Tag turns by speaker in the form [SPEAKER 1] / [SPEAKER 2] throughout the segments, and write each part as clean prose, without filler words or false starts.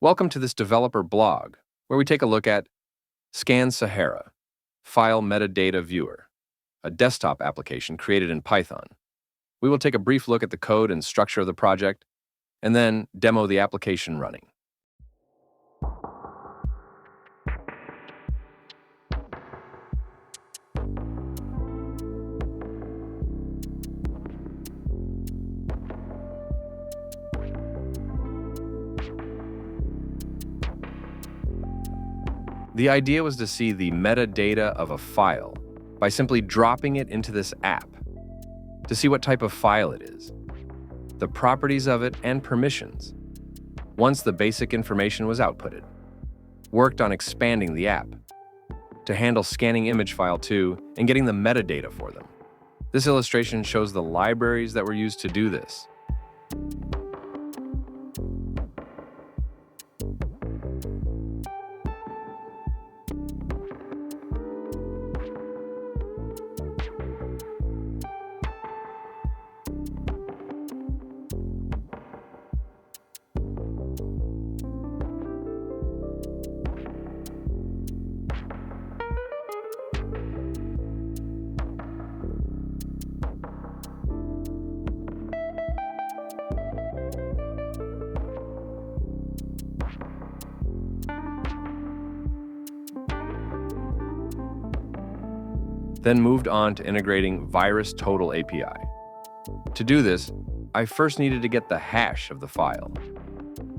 [SPEAKER 1] Welcome to this developer blog, where we take a look at ScanSahara, File Metadata Viewer, a desktop application created in Python. We will take a brief look at the code and structure of the project, and then demo the application running. The idea was to see the metadata of a file by simply dropping it into this app to see what type of file it is, the properties of it, and permissions. Once the basic information was outputted, worked on expanding the app to handle scanning image file too and getting the metadata for them. This illustration shows the libraries that were used to do this. Then moved on to integrating VirusTotal API. To do this, I first needed to get the hash of the file,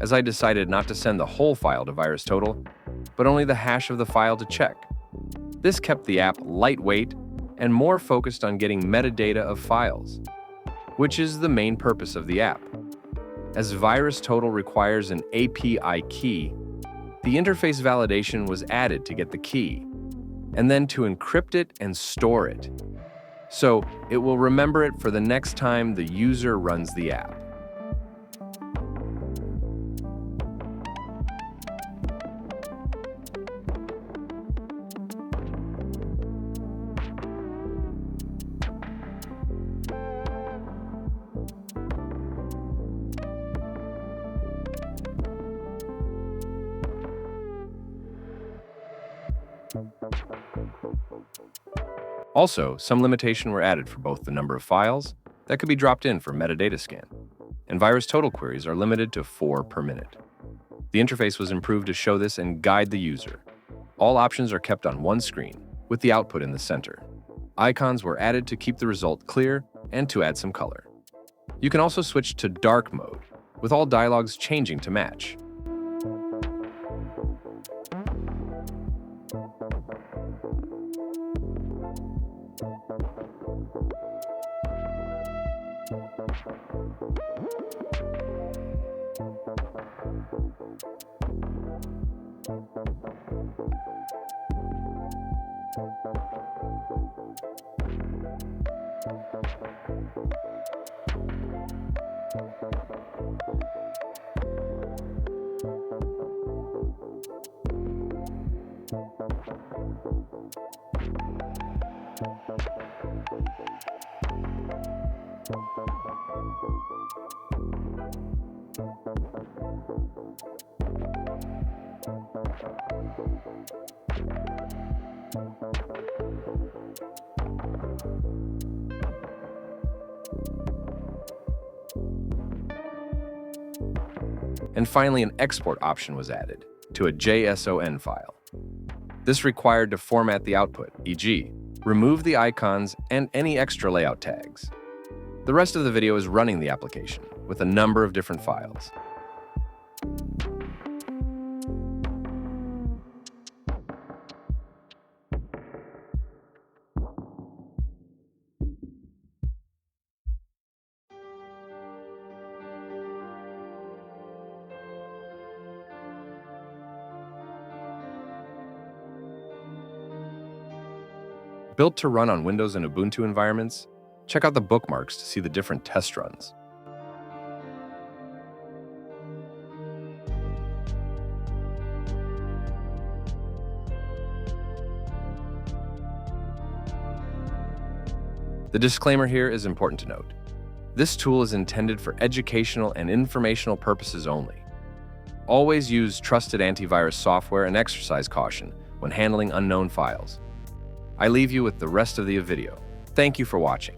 [SPEAKER 1] as I decided not to send the whole file to VirusTotal, but only the hash of the file to check. This kept the app lightweight and more focused on getting metadata of files, which is the main purpose of the app. As VirusTotal requires an API key, the interface validation was added to get the key, and then to encrypt it and store it, so it will remember it for the next time the user runs the app. Also, some limitation were added for both the number of files that could be dropped in for metadata scan, and VirusTotal queries are limited to 4 per minute. The interface was improved to show this and guide the user. All options are kept on one screen, with the output in the center. Icons were added to keep the result clear and to add some color. You can also switch to dark mode, with all dialogues changing to match. And finally, an export option was added to a JSON file. This required to format the output, e.g., remove the icons and any extra layout tags. The rest of the video is running the application with a number of different files. Built to run on Windows and Ubuntu environments, check out the bookmarks to see the different test runs. The disclaimer here is important to note. This tool is intended for educational and informational purposes only. Always use trusted antivirus software and exercise caution when handling unknown files. I leave you with the rest of the video. Thank you for watching.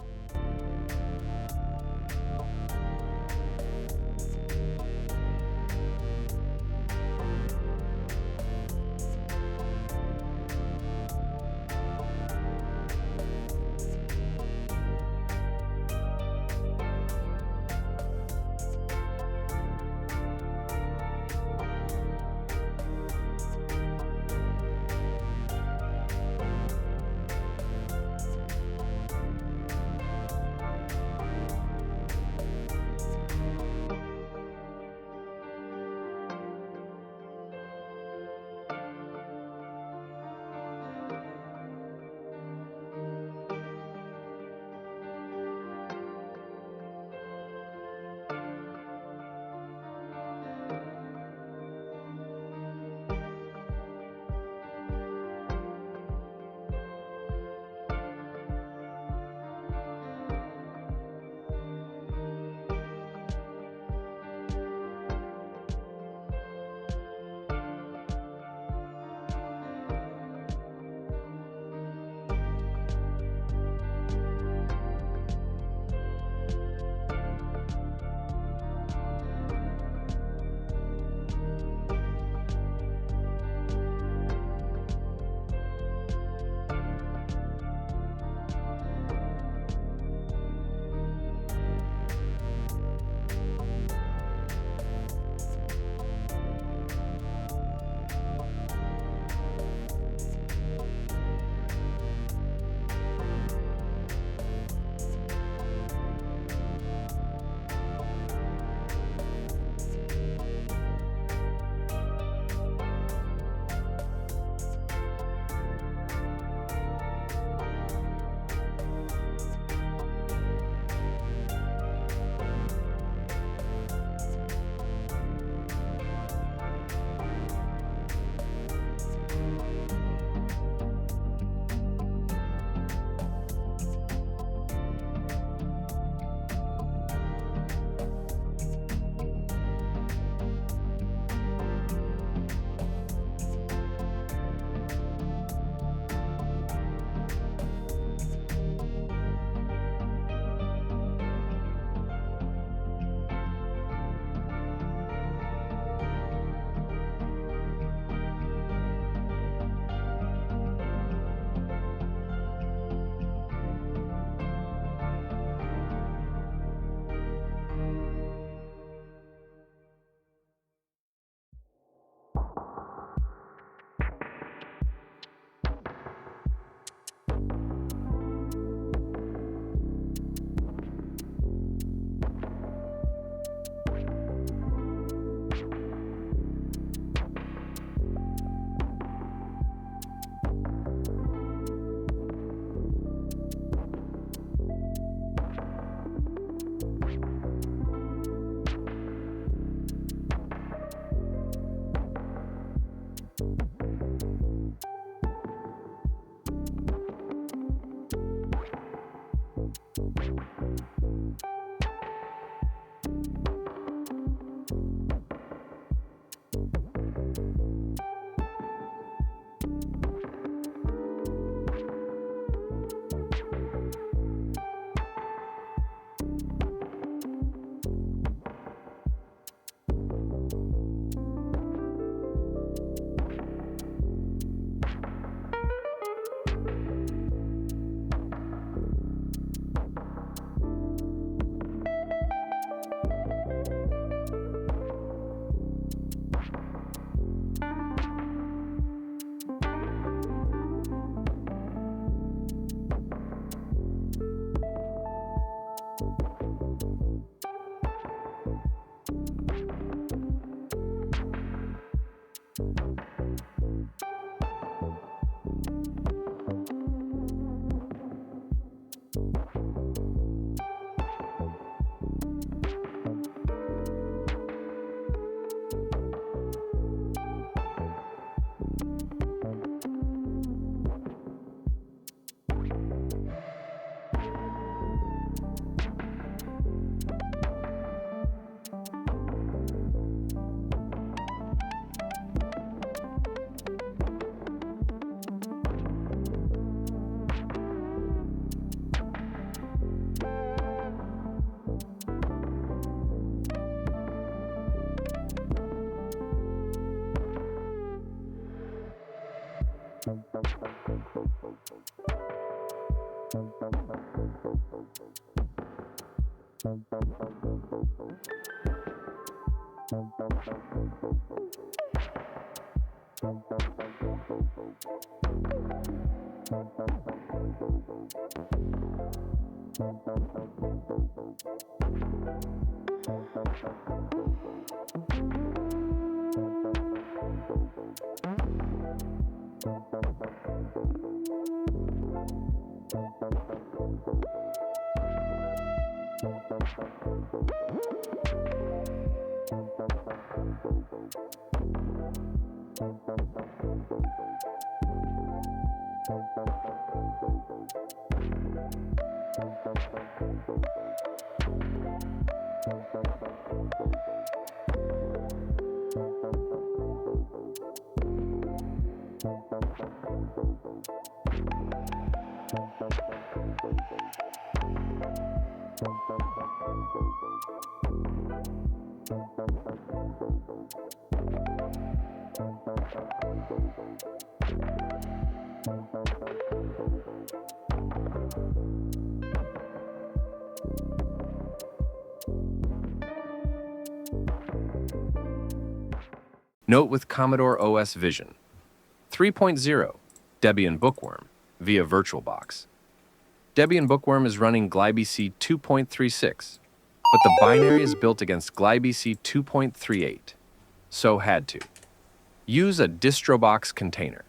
[SPEAKER 1] Note with Commodore OS Vision 3.0 Debian Bookworm via VirtualBox. Debian Bookworm is running glibc 2.36, but the binary is built against glibc 2.38, so had to. Use a DistroBox container.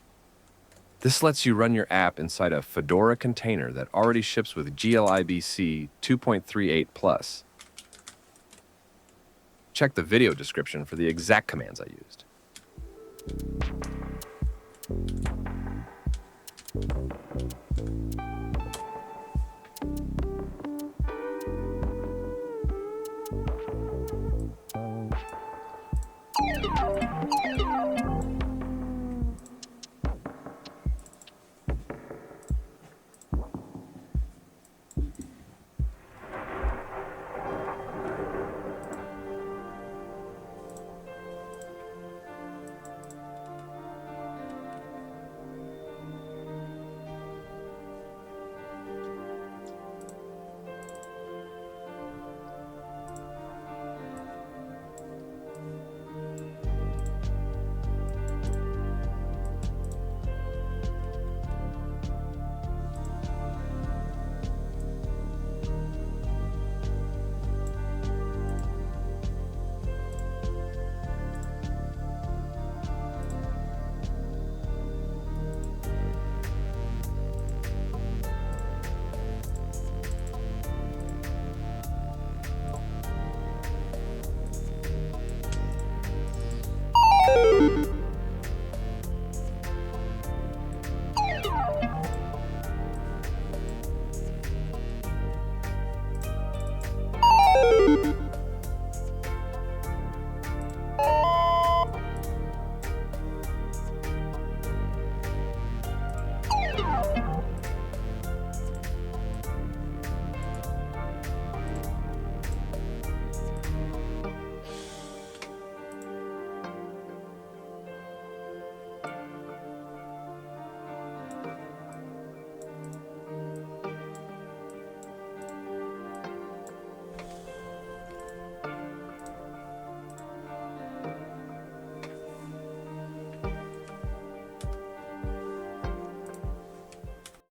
[SPEAKER 1] This lets you run your app inside a Fedora container that already ships with glibc 2.38+. Check the video description for the exact commands I used.